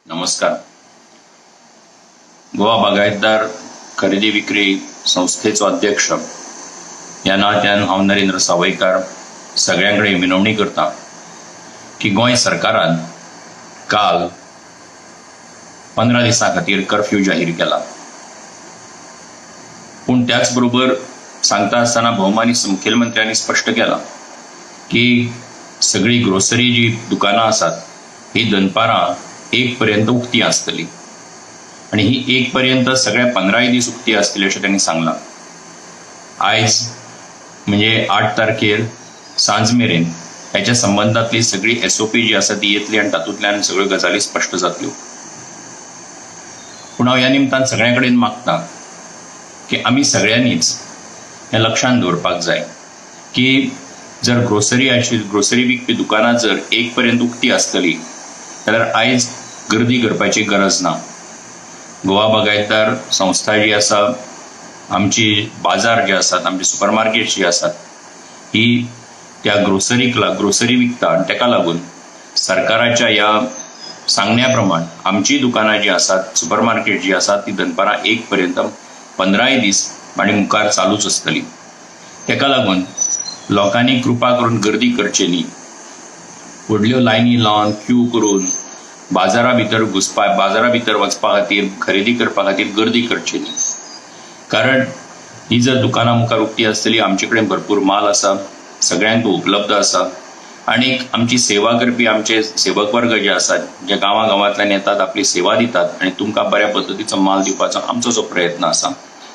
नमस्कार. गोवा बागायतदार खरेदी विक्री संस्थेचो अध्यक्ष ह्या नात्यान हांव नरेंद्र सावयकार सगळ्यांकडे विनवणी करता की गोंय सरकारान काल 15 दिसां खातीर कर्फ्यू जाहीर केला. पूण त्याच बरोबर सांगता आसतना भौमानी मुखेलमंत्र्यांनी स्पश्ट केला की सगळी ग्रोसरी जी दुकानां आसात ही दनपारां 1 पर्यंत उक्ती आसतली आणि ही 1 पर्यंत सगळ्या 15 दीस उक्ती आसतली अशें त्यांनी सांगलां. आयज म्हणजे 8 तारखेर सांज मेरेन ह्याच्या संबंधातली सगळी SOP जी आसा ती येतली आणि तातूंतल्यान सगळ्यो गजाली स्पश्ट जातल्यो. पूण हांव ह्या निमतान सगळ्यां कडेन मागता की आमी सगळ्यांनीच हें लक्षांत दवरपाक जाय की जर ग्रोसरी विकपी दुकानां जर 1 पर्यंत उक्ती आसतली जाल्यार आयज गर्दी करपाची गरज ना. गोवा बागायतदार संस्था जी आसा, आमची बाजार जे आसात, आमची सुपरमार्केट्स जी आसात ही त्या ग्रोसरी विकता आणि ताका लागून सरकाराच्या ह्या सांगण्या प्रमाण आमची दुकानां जी आसात, सुपरमार्केट जी आसात ती दनपारां 1 पर्यंत 15 दीस आणि मुखार चालूच आसतली. ताका लागून लोकांनी कृपा करून गर्दी करची न्ही. व्हडल्यो लायनी लावन क्यू करून बाजारा भितर वचपा खातीर खरेदी करपा खातीर गर्दी करची न्ही. कारण ही जर दुकानां मुखार उक्ती आसतली, आमचे कडेन भरपूर माल आसा, सगळ्यांक उपलब्ध आसा आणि आमची सेवा करपी आमचे सेवक वर्ग जे आसात जे गांवांतल्यान येतात, आपली सेवा दितात आणि तुमकां बऱ्या पद्दतीचो माल दिवपाचो आमचो जो प्रयत्न आसा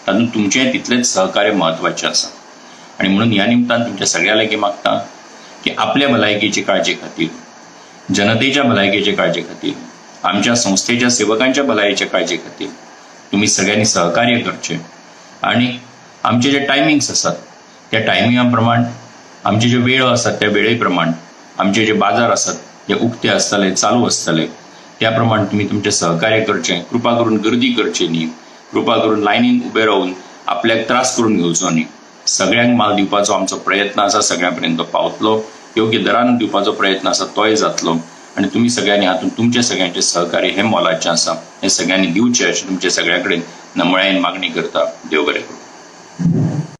तातूंत तुमचें तितलेंच सहकार्य म्हत्वाचें आसा. आणि म्हणून ह्या निमतान तुमच्या सगळ्या लागीं मागता की आपल्या भलायकेची काळजी खातीर, जनतेच्या भलायकेची काळजी खातीर, आमच्या संस्थेच्या सेवकांच्या भलायकेच्या काळजी खातीर तुम्ही सगळ्यांनी सहकार्य करचें आणि आमचे जे टायमिंग्स आसात त्या टायमिंगा प्रमाण, आमचे जे वेळ आसात त्या वेळे प्रमाण आमचे जे बाजार आसात ते उक्ते आसतले, चालू आसतले, त्या प्रमाण तुम्ही तुमचे सहकार्य करचें. कृपा करून गर्दी करची न्ही. कृपा करून लायनीन उबे रावन आपल्याक त्रास करून घेवचो न्ही. सगळ्यांक माल दिवपाचो आमचो प्रयत्न आसा, सगळ्यां पर्यंत पावतलो, योग्य दरान दिवपाचो प्रयत्न आसा तोय जातलो आणि तुम्ही सगळ्यांनी हातून तुमचे सगळ्यांचे सहकार्य हे मोलाचें आसा, हे सगळ्यांनी दिवचें अशें तुमचे सगळ्या कडेन नमळायेन मागणी करता. देव बरें करूं.